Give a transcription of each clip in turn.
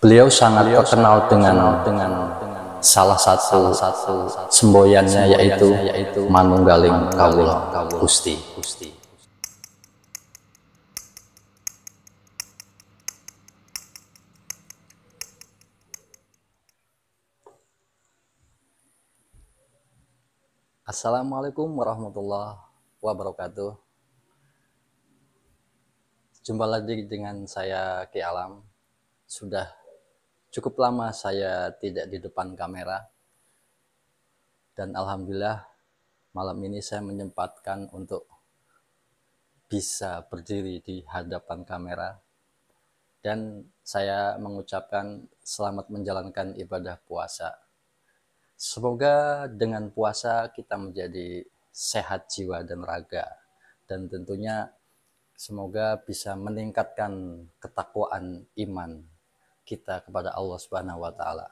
Beliau sangat terkenal dengan salah satu semboyannya yaitu Manunggaling Kawula Gusti. Assalamualaikum warahmatullahi wabarakatuh. Jumpa lagi dengan saya Ki Alam. Sudah cukup lama saya tidak di depan kamera, dan alhamdulillah malam ini saya menyempatkan untuk bisa berdiri di hadapan kamera, dan saya mengucapkan selamat menjalankan ibadah puasa. Semoga dengan puasa kita menjadi sehat jiwa dan raga, dan tentunya semoga bisa meningkatkan ketakwaan iman kita kepada Allah Subhanahu wa Ta'ala.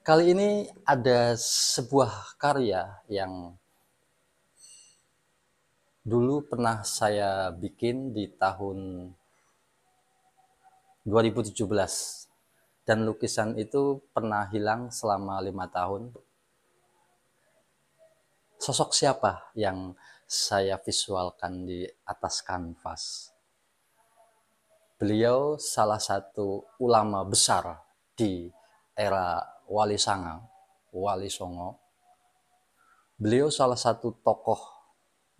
Kali ini ada sebuah karya yang dulu pernah saya bikin di tahun 2017, dan lukisan itu pernah hilang selama 5 tahun. Sosok siapa yang saya visualkan di atas kanvas? Beliau salah satu ulama besar di era Wali Songo. Beliau salah satu tokoh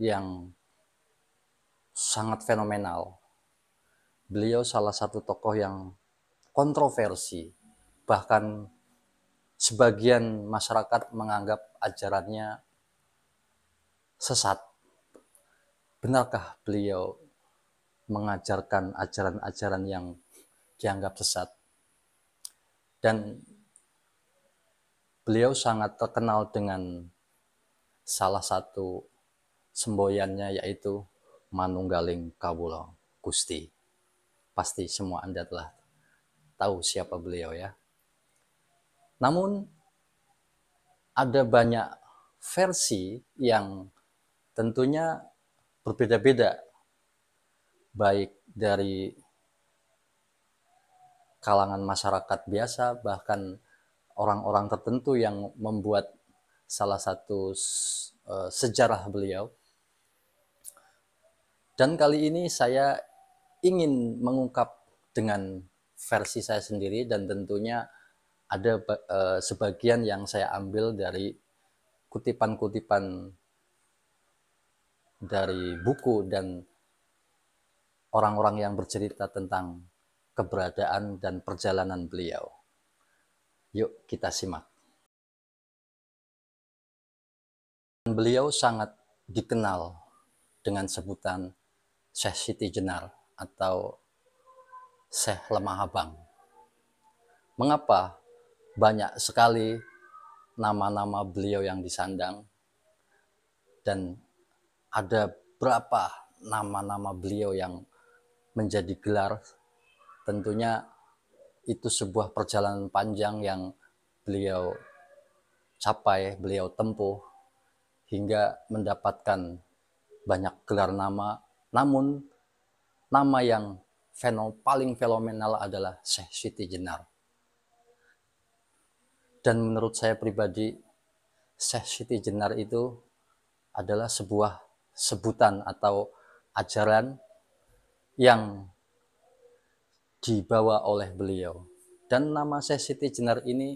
yang sangat fenomenal. Beliau salah satu tokoh yang kontroversi. Bahkan sebagian masyarakat menganggap ajarannya sesat. Benarkah beliau mengajarkan ajaran-ajaran yang dianggap sesat? Dan beliau sangat terkenal dengan salah satu semboyannya yaitu Manunggaling Kawula Gusti. Pasti semua Anda telah tahu siapa beliau ya. Namun ada banyak versi yang tentunya berbeda-beda, baik dari kalangan masyarakat biasa, bahkan orang-orang tertentu yang membuat salah satu sejarah beliau. Dan kali ini saya ingin mengungkap dengan versi saya sendiri, dan tentunya ada sebagian yang saya ambil dari kutipan-kutipan dari buku dan orang-orang yang bercerita tentang keberadaan dan perjalanan beliau. Yuk kita simak. Beliau sangat dikenal dengan sebutan Syekh Siti Jenar atau Syekh Lemah Abang. Mengapa banyak sekali nama-nama beliau yang disandang, dan ada berapa nama-nama beliau yang menjadi gelar? Tentunya itu sebuah perjalanan panjang yang beliau capai, beliau tempuh hingga mendapatkan banyak gelar nama. Namun nama yang paling fenomenal adalah Syekh Siti Jenar. Dan menurut saya pribadi, Syekh Siti Jenar itu adalah sebuah sebutan atau ajaran yang dibawa oleh beliau. Dan nama Syekh Siti Jenar ini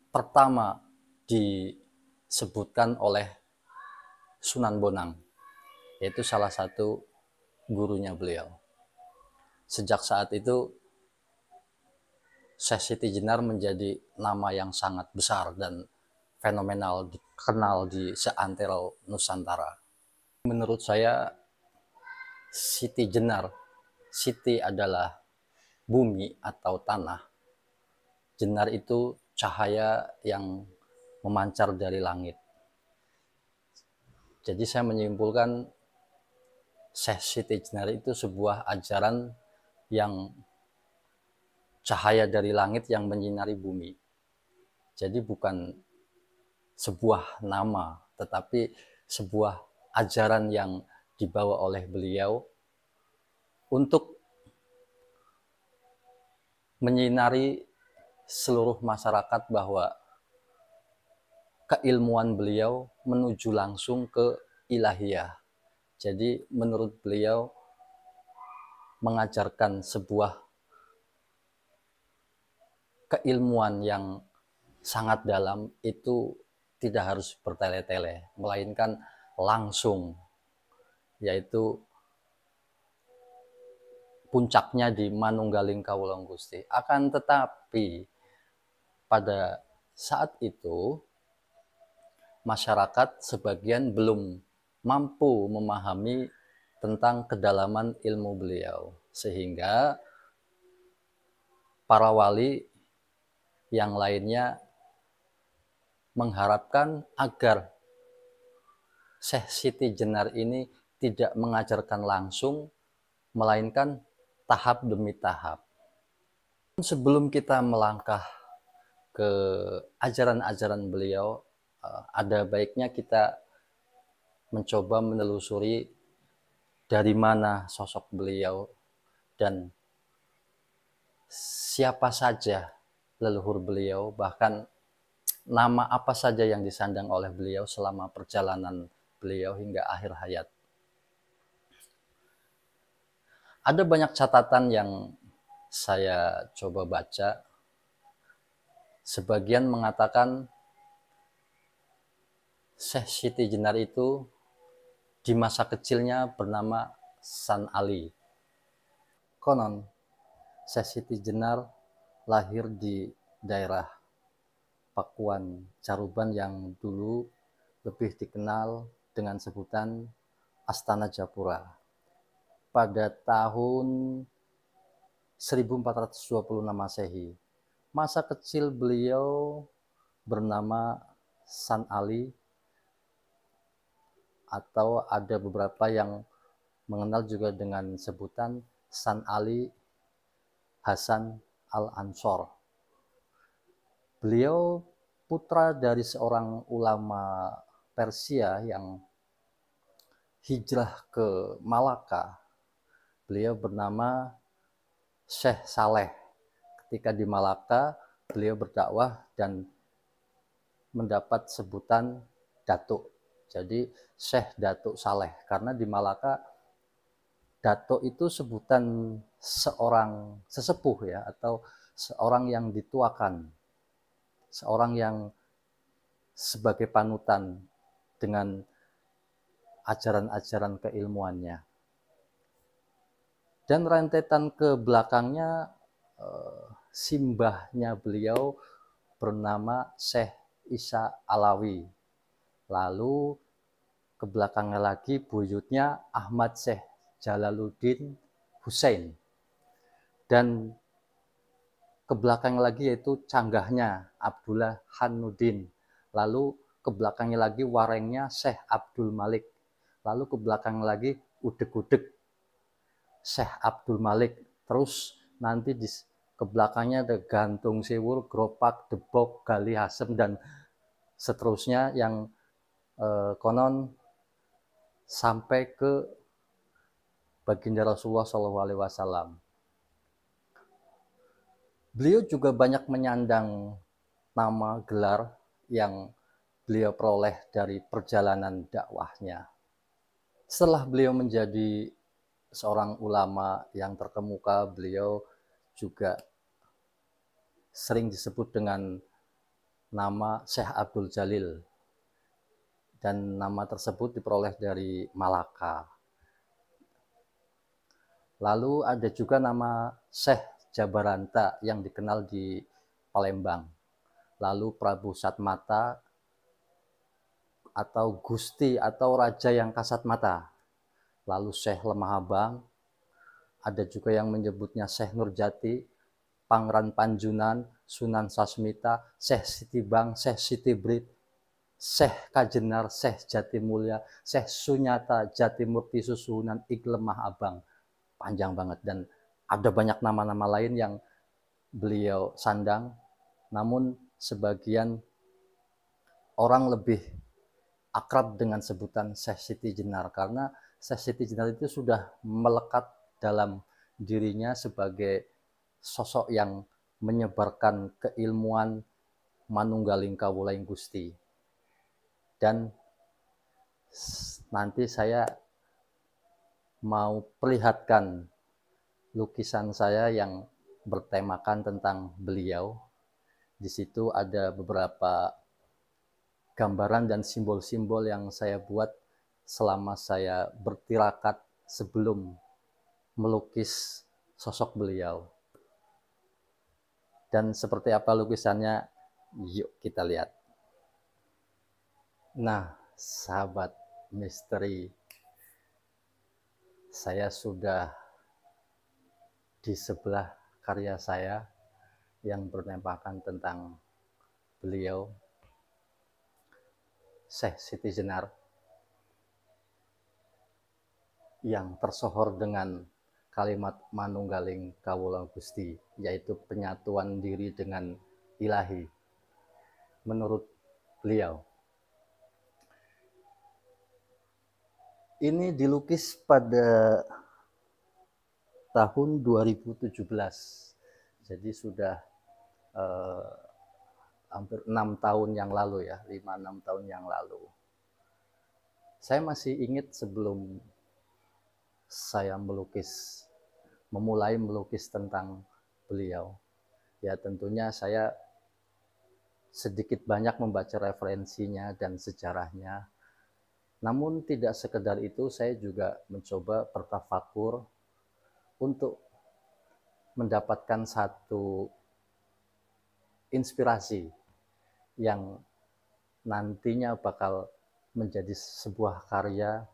pertama disebutkan oleh Sunan Bonang, yaitu salah satu gurunya beliau. Sejak saat itu Syekh Siti Jenar menjadi nama yang sangat besar dan fenomenal, dikenal di seantero Nusantara. Menurut saya, Siti Jenar, Siti adalah bumi atau tanah. Jenar itu cahaya yang memancar dari langit. Jadi saya menyimpulkan Syekh Siti Jenar itu sebuah ajaran yang cahaya dari langit yang menyinari bumi. Jadi bukan sebuah nama, tetapi sebuah ajaran yang dibawa oleh beliau untuk menyinari seluruh masyarakat bahwa keilmuan beliau menuju langsung ke ilahiyah. Jadi menurut beliau mengajarkan sebuah keilmuan yang sangat dalam itu tidak harus bertele-tele, melainkan langsung, yaitu puncaknya di Manunggaling Kawulung Gusti. Akan tetapi pada saat itu masyarakat sebagian belum mampu memahami tentang kedalaman ilmu beliau, sehingga para wali yang lainnya mengharapkan agar Syekh Siti Jenar ini tidak mengajarkan langsung, melainkan tahap demi tahap. Sebelum kita melangkah ke ajaran-ajaran beliau, ada baiknya kita mencoba menelusuri dari mana sosok beliau dan siapa saja leluhur beliau, bahkan nama apa saja yang disandang oleh beliau selama perjalanan beliau hingga akhir hayat. Ada banyak catatan yang saya coba baca. Sebagian mengatakan Syekh Siti Jenar itu di masa kecilnya bernama San Ali. Konon, Syekh Siti Jenar lahir di daerah Pakuan Caruban yang dulu lebih dikenal dengan sebutan Astana Japura. Pada tahun 1426 Masehi, masa kecil beliau bernama San Ali, atau ada beberapa yang mengenal juga dengan sebutan San Ali Hasan Al-Ansor. Beliau putra dari seorang ulama Persia yang hijrah ke Malaka. Beliau bernama Syekh Saleh. Ketika di Malaka, beliau berdakwah dan mendapat sebutan Datuk. Jadi Syekh Datuk Saleh, karena di Malaka Datuk itu sebutan seorang sesepuh ya, atau seorang yang dituakan, seorang yang sebagai panutan dengan ajaran-ajaran keilmuannya. Dan rentetan ke belakangnya, simbahnya beliau bernama Syekh Isa Alawi. Lalu ke belakangnya lagi buyutnya Ahmad Syekh Jalaluddin Hussein. Dan ke belakang lagi yaitu canggahnya Abdullah Hanuddin. Lalu ke belakangnya lagi warengnya Syekh Abdul Malik. Lalu ke belakang lagi udeg-udeg Syekh Abdul Malik. Terus nanti di ke belakangnya ada Gantung Sewur, Gropak, Debok, Gali Hasem, dan seterusnya yang konon sampai ke baginda Rasulullah SAW. Beliau juga banyak menyandang nama gelar yang beliau peroleh dari perjalanan dakwahnya. Setelah beliau menjadi seorang ulama yang terkemuka, beliau juga sering disebut dengan nama Syekh Abdul Jalil, dan nama tersebut diperoleh dari Malaka. Lalu ada juga nama Syekh Jabaranta yang dikenal di Palembang. Lalu Prabu Satmata atau Gusti atau Raja yang Kasat Mata. Lalu Syekh Lemah Abang. Ada juga yang menyebutnya Syekh Nurjati, Pangeran Panjunan, Sunan Sasmita, Syekh Sitibang, Syekh Sitibrit, Syekh Kajenar, Syekh Jatimulya, Syekh Sunyata, Jatimurti Susuhunan, Lemah Abang. Panjang banget, dan ada banyak nama-nama lain yang beliau sandang, namun sebagian orang lebih akrab dengan sebutan Syekh Siti Jenar, karena Syekh Siti Jenar itu sudah melekat dalam dirinya sebagai sosok yang menyebarkan keilmuan manunggaling kawula ing Gusti. Dan nanti saya mau perlihatkan lukisan saya yang bertemakan tentang beliau. Di situ ada beberapa gambaran dan simbol-simbol yang saya buat selama saya bertirakat sebelum melukis sosok beliau. Dan seperti apa lukisannya, yuk kita lihat. Nah, sahabat misteri, saya sudah di sebelah karya saya yang bertemakan tentang beliau, Syekh Siti Jenar, yang tersohor dengan kalimat manunggaling kawula Gusti, yaitu penyatuan diri dengan ilahi. Menurut beliau, ini dilukis pada tahun 2017, jadi sudah hampir 6 tahun yang lalu ya, 5-6 tahun yang lalu. Saya masih ingat sebelum saya memulai melukis tentang beliau, ya tentunya saya sedikit banyak membaca referensinya dan sejarahnya. Namun tidak sekedar itu, saya juga mencoba bertafakur untuk mendapatkan satu inspirasi yang nantinya bakal menjadi sebuah karya.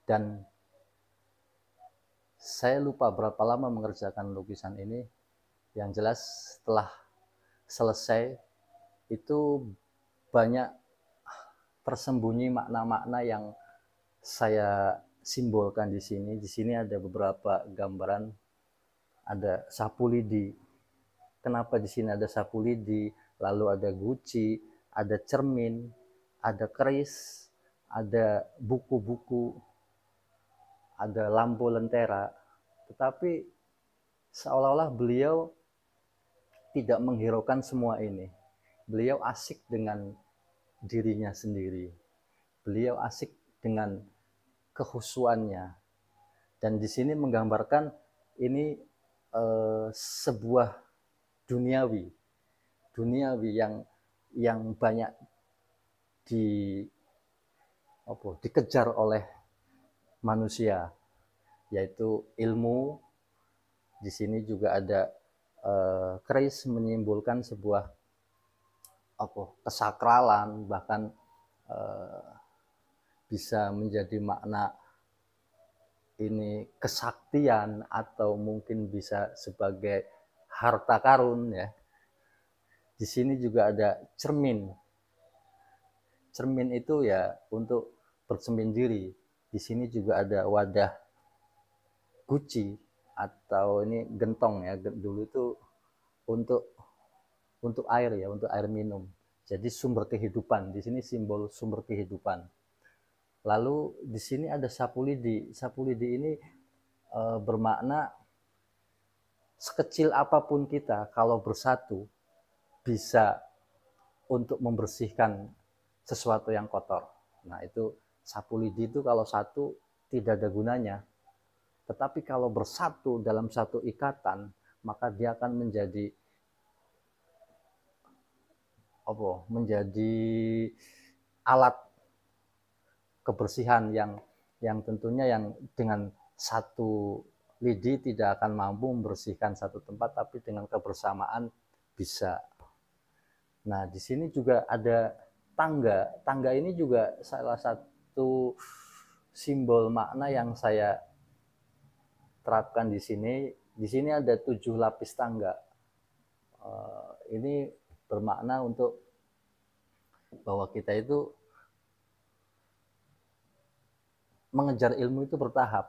Dan saya lupa berapa lama mengerjakan lukisan ini. Yang jelas setelah selesai itu banyak tersembunyi makna-makna yang saya simbolkan di sini. Di sini ada beberapa gambaran, ada sapu lidi. Kenapa di sini ada sapu lidi? Lalu ada guci, ada cermin, ada keris, ada buku-buku, ada lampu lentera. Tetapi seolah-olah beliau tidak menghiraukan semua ini. Beliau asik dengan dirinya sendiri. Beliau asik dengan kehusuannya. Dan di sini menggambarkan ini sebuah duniawi yang banyak dikejar oleh manusia, yaitu ilmu. Di sini juga ada keris menyimbolkan sebuah kesakralan, bahkan bisa menjadi makna ini kesaktian, atau mungkin bisa sebagai harta karun ya. Di sini juga ada cermin. Cermin itu ya untuk bercermin diri. Di sini juga ada wadah guci, atau ini gentong ya. Dulu itu untuk air ya, untuk air minum. Jadi sumber kehidupan. Di sini simbol sumber kehidupan. Lalu di sini ada sapu lidi. Sapu lidi ini bermakna sekecil apapun kita, kalau bersatu bisa untuk membersihkan sesuatu yang kotor. Nah itu sapu lidi itu kalau satu tidak ada gunanya. Tetapi kalau bersatu dalam satu ikatan, maka dia akan menjadi alat kebersihan yang tentunya yang dengan satu lidi tidak akan mampu membersihkan satu tempat, tapi dengan kebersamaan bisa. Nah, di sini juga ada tangga. Tangga ini juga salah satu simbol makna yang saya terapkan di sini. Di sini ada 7 lapis tangga. Ini bermakna untuk bahwa kita itu mengejar ilmu itu bertahap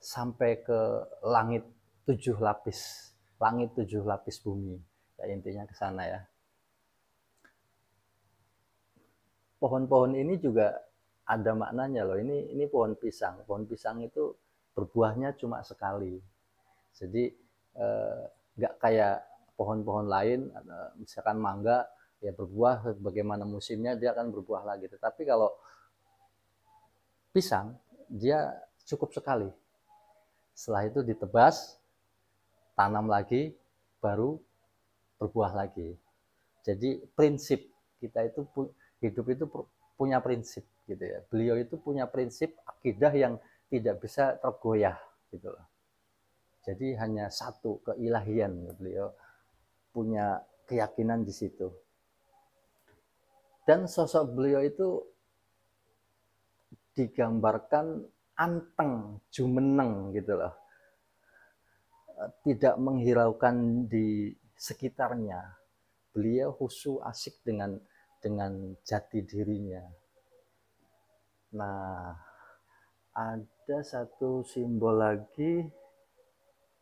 sampai ke langit 7 lapis, langit 7 lapis bumi. Ya, intinya ke sana ya. Pohon-pohon ini juga ada maknanya loh. Ini pohon pisang. Pohon pisang itu berbuahnya cuma sekali. Jadi nggak kayak pohon-pohon lain, misalkan mangga ya berbuah bagaimana musimnya dia akan berbuah lagi. Tetapi kalau pisang dia cukup sekali. Setelah itu ditebas, tanam lagi, baru berbuah lagi. Jadi prinsip kita itu hidup itu punya prinsip gitu ya. Beliau itu punya prinsip akidah yang tidak bisa tergoyah gitu loh. Jadi hanya satu keilahian, beliau punya keyakinan di situ. Dan sosok beliau itu digambarkan anteng, jumeneng gitu loh. Tidak menghiraukan di sekitarnya. Beliau khusyuk asik dengan jati dirinya. Nah, ada satu simbol lagi,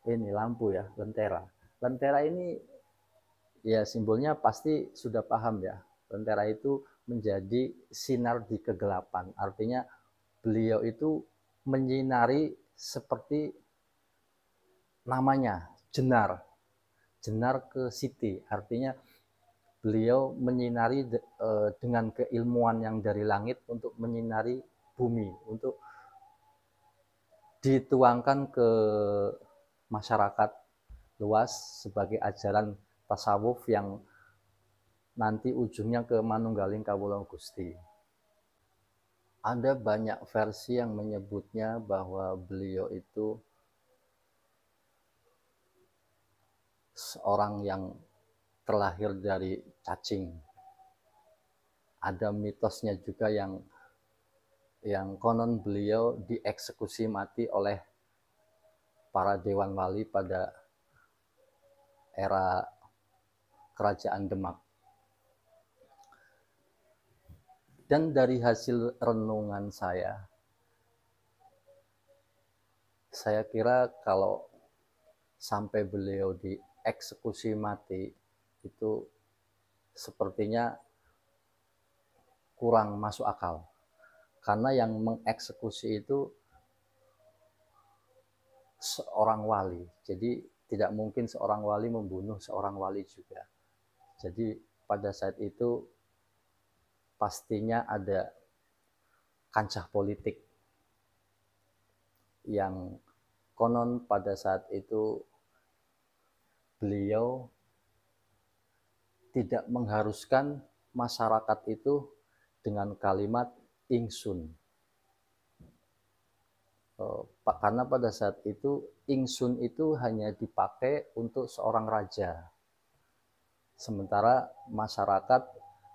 ini lampu ya, lentera. Lentera ini ya simbolnya pasti sudah paham ya. Lentera itu menjadi sinar di kegelapan. Artinya beliau itu menyinari seperti namanya, jenar. Jenar ke siti. Artinya beliau menyinari dengan keilmuan yang dari langit untuk menyinari bumi, untuk dituangkan ke masyarakat luas sebagai ajaran tasawuf yang nanti ujungnya ke manunggaling kawula Gusti. Ada banyak versi yang menyebutnya bahwa beliau itu seorang yang terlahir dari cacing. Ada mitosnya juga yang konon beliau dieksekusi mati oleh para dewan wali pada era kerajaan Demak. Dan dari hasil renungan saya kira kalau sampai beliau dieksekusi mati itu sepertinya kurang masuk akal. Karena yang mengeksekusi itu seorang wali. Jadi tidak mungkin seorang wali membunuh seorang wali juga. Jadi pada saat itu pastinya ada kancah politik yang konon pada saat itu beliau tidak mengharuskan masyarakat itu dengan kalimat ingsun. Karena pada saat itu ingsun itu hanya dipakai untuk seorang raja. Sementara masyarakat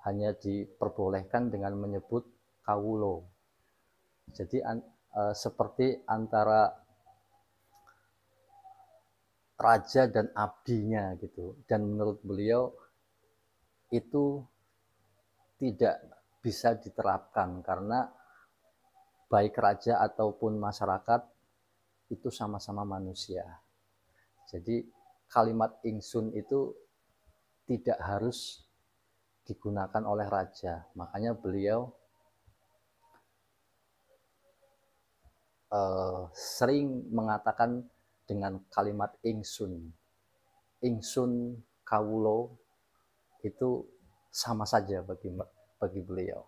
hanya diperbolehkan dengan menyebut kawulo. Jadi seperti antara raja dan abdinya gitu. Dan menurut beliau itu tidak bisa diterapkan karena baik raja ataupun masyarakat itu sama-sama manusia. Jadi kalimat ingsun itu tidak harus digunakan oleh raja. Makanya beliau sering mengatakan dengan kalimat ingsun. Ingsun kawulo itu sama saja bagi beliau.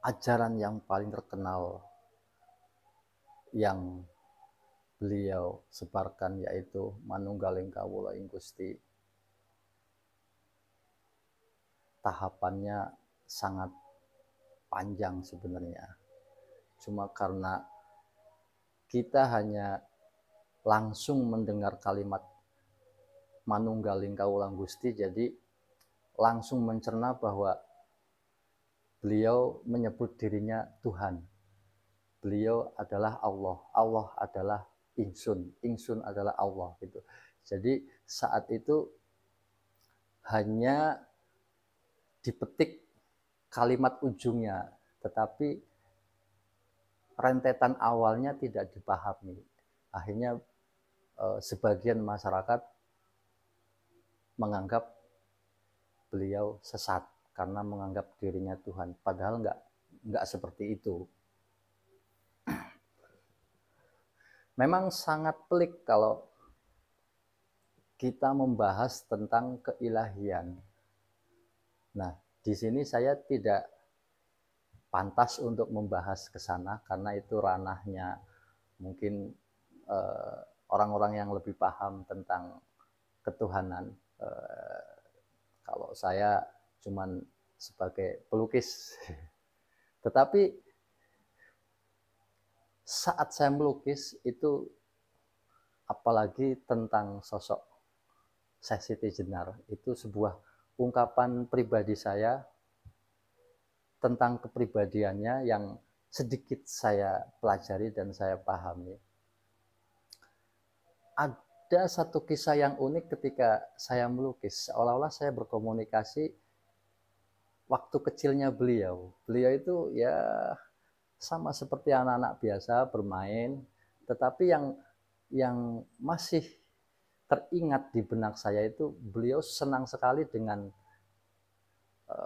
Ajaran yang paling terkenal yang beliau sebarkan yaitu manunggaling kawula ing Gusti. Tahapannya sangat panjang sebenarnya. Cuma karena kita hanya langsung mendengar kalimat manunggaling kawula Gusti, jadi langsung mencerna bahwa beliau menyebut dirinya Tuhan. Beliau adalah Allah. Allah adalah ingsun. Ingsun adalah Allah gitu. Jadi saat itu hanya dipetik kalimat ujungnya, tetapi rentetan awalnya tidak dipahami. Akhirnya sebagian masyarakat menganggap beliau sesat karena menganggap dirinya Tuhan. Padahal enggak seperti itu. Memang sangat pelik kalau kita membahas tentang keilahian. Nah, di sini saya tidak pantas untuk membahas ke sana karena itu ranahnya mungkin orang-orang yang lebih paham tentang ketuhanan. Kalau saya cuman sebagai pelukis. Tetapi saat saya melukis itu, apalagi tentang sosok Syekh Siti Jenar, itu sebuah ungkapan pribadi saya tentang kepribadiannya yang sedikit saya pelajari dan saya pahami. Ada satu kisah yang unik ketika saya melukis, seolah-olah saya berkomunikasi waktu kecilnya beliau. Beliau itu ya sama seperti anak-anak biasa bermain, tetapi yang masih teringat di benak saya itu beliau senang sekali dengan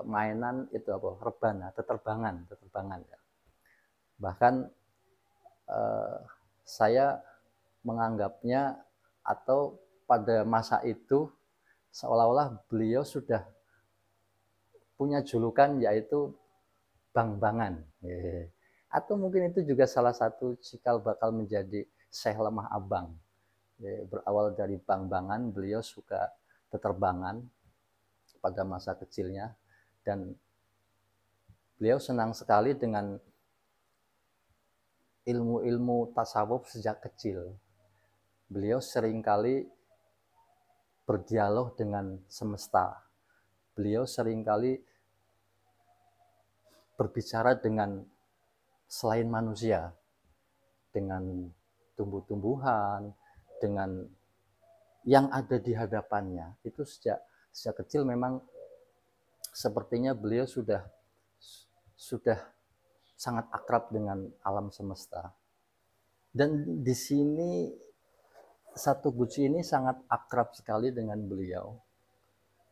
mainan itu apa, rebana, teterbangan ya. Bahkan saya menganggapnya atau pada masa itu seolah-olah beliau sudah punya julukan yaitu bang-bangan. Atau mungkin itu juga salah satu cikal bakal menjadi Syekh Lemah Abang. Berawal dari bang-bangan, beliau suka teterbangan pada masa kecilnya dan beliau senang sekali dengan ilmu-ilmu tasawuf sejak kecil. Beliau seringkali berdialog dengan semesta. Beliau seringkali berbicara dengan selain manusia, dengan tumbuh-tumbuhan, dengan yang ada di hadapannya. Itu sejak kecil memang sepertinya beliau sudah sangat akrab dengan alam semesta. Dan di sini satu Guci ini sangat akrab sekali dengan beliau.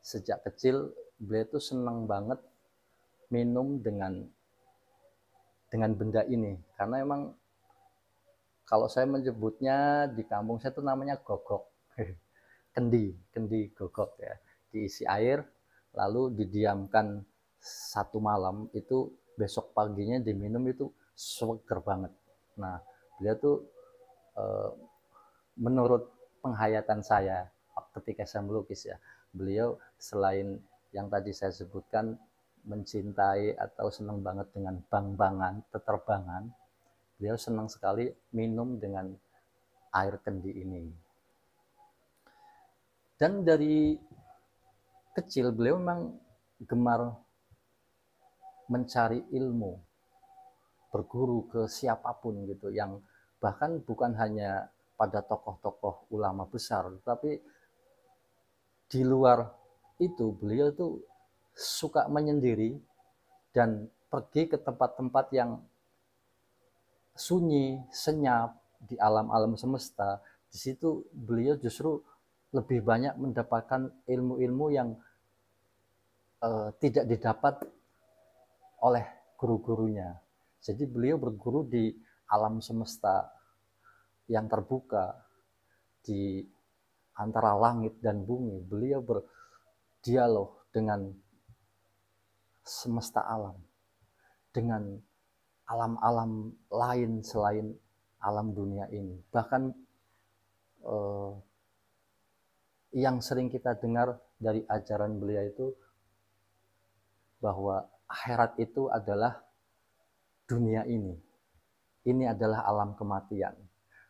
Sejak kecil beliau itu senang banget minum dengan benda ini, karena emang kalau saya menyebutnya di kampung saya itu namanya gogok. kendi gogok ya, diisi air lalu didiamkan satu malam, itu besok paginya diminum itu seger banget. Nah, beliau tuh menurut penghayatan saya ketika saya melukis ya, beliau selain yang tadi saya sebutkan mencintai atau senang banget dengan bang-bangan, teterbangan, beliau senang sekali minum dengan air kendi ini. Dan dari kecil beliau memang gemar mencari ilmu, berguru ke siapapun gitu, yang bahkan bukan hanya pada tokoh-tokoh ulama besar, tapi di luar itu beliau tuh suka menyendiri dan pergi ke tempat-tempat yang sunyi, senyap di alam-alam semesta. Di situ beliau justru lebih banyak mendapatkan ilmu-ilmu yang tidak didapat oleh guru-gurunya. Jadi beliau berguru di alam semesta yang terbuka, di antara langit dan bumi. Beliau berdialog dengan semesta alam, dengan alam-alam lain selain alam dunia ini. Bahkan yang sering kita dengar dari ajaran beliau itu bahwa akhirat itu adalah dunia ini. Ini adalah alam kematian.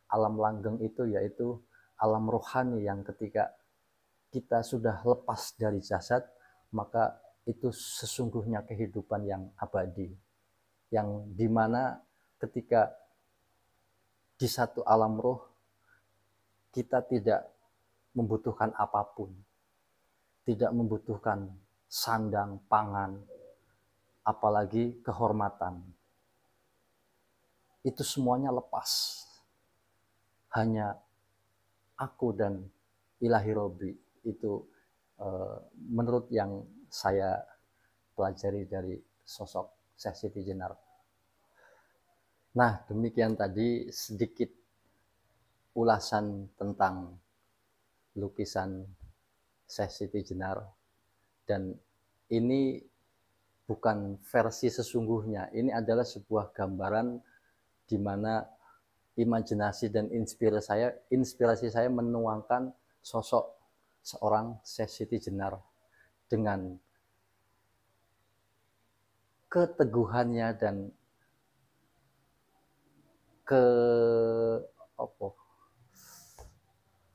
Alam langgeng itu yaitu alam rohani yang ketika kita sudah lepas dari jasad, maka itu sesungguhnya kehidupan yang abadi. Yang dimana ketika di satu alam roh, kita tidak membutuhkan apapun. Tidak membutuhkan sandang, pangan, apalagi kehormatan. Itu semuanya lepas. Hanya aku dan Ilahi Robbi. Itu menurut yang saya pelajari dari sosok Syekh Siti Jenar. Nah, demikian tadi sedikit ulasan tentang lukisan Syekh Siti Jenar, dan ini bukan versi sesungguhnya. Ini adalah sebuah gambaran di mana imajinasi dan inspirasi saya menuangkan sosok seorang Syekh Siti Jenar dengan keteguhannya dan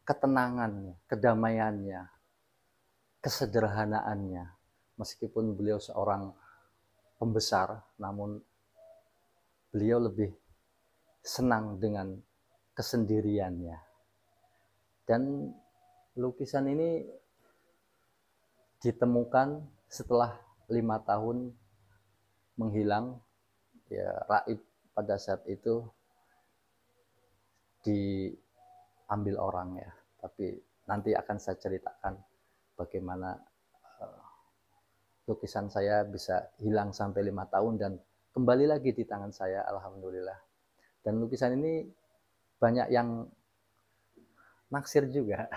ketenangannya, kedamaiannya, kesederhanaannya. Meskipun beliau seorang pembesar, namun beliau lebih senang dengan kesendiriannya. Dan lukisan ini ditemukan setelah 5 tahun menghilang. Ya, raib pada saat itu diambil orang ya. Tapi nanti akan saya ceritakan bagaimana lukisan saya bisa hilang sampai 5 tahun dan kembali lagi di tangan saya, alhamdulillah. Dan lukisan ini banyak yang naksir juga,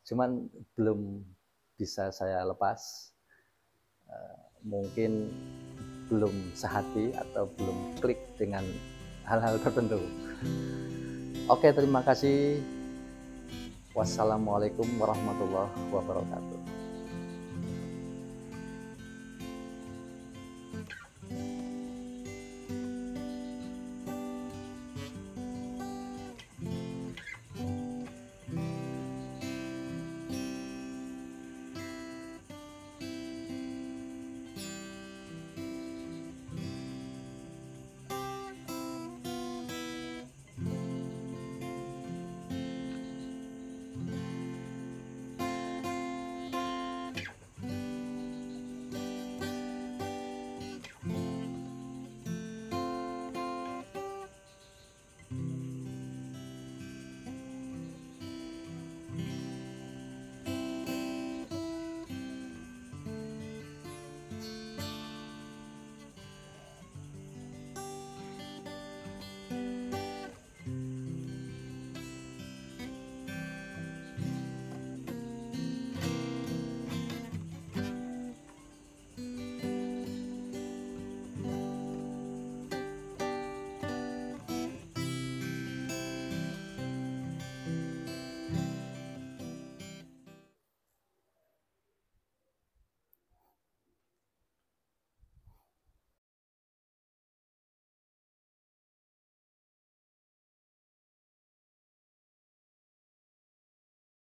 cuman belum bisa saya lepas. Mungkin belum sehati atau belum klik dengan hal-hal tertentu. Oke, terima kasih. Wassalamualaikum warahmatullahi wabarakatuh.